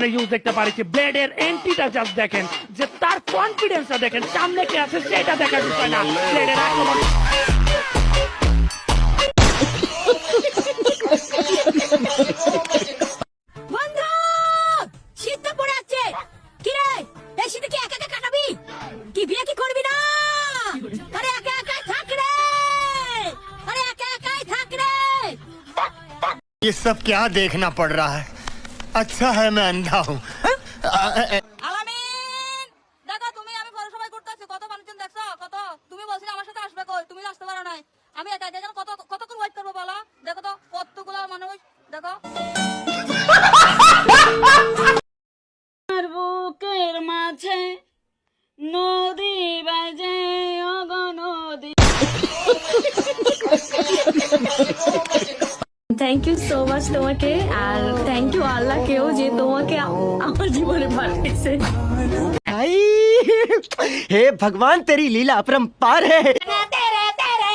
use দেখতে পারিছি ব্লেডের এন্টিটা just দেখেন যে তার কনফিডেন্সটা দেখেন সামনে কে আছে সেটা দেখার বিষয় না ব্লেডের আক্রমণ বন্ধু শীত তো পড়ে যাচ্ছে কি রে এই শীতে কি একা একা কাটাবি কি বিয়ে কি করবি না আরে একা একাই থাক রে আরে একা একাই থাক রে ये सब क्या देखना पड़ रहा है अच्छा है मैं अंधा हूँ আলামিন দেখো তুমি আমি পৌরসভায় করতে আছি কত মানুষজন দেখছো কত তুমি বলছিলে আমার সাথে আসবে কই তুমি আসতে পারো নাই আমি একা একা কত কতক্ষণ ওয়েট করবো বলো দেখো তো কতগুলো মানুষ দেখো আর বুকের মাঝে নদী বাজে অগনদী থ্যাংক ইউ সো মাচ তোমাকে আর থ্যাংক ইউ আল্লাহকেও যে তোমাকে আমার জীবনে পাঠিয়েছে हे भगवान तेरी लीला अपरंपार है तेरे तेरे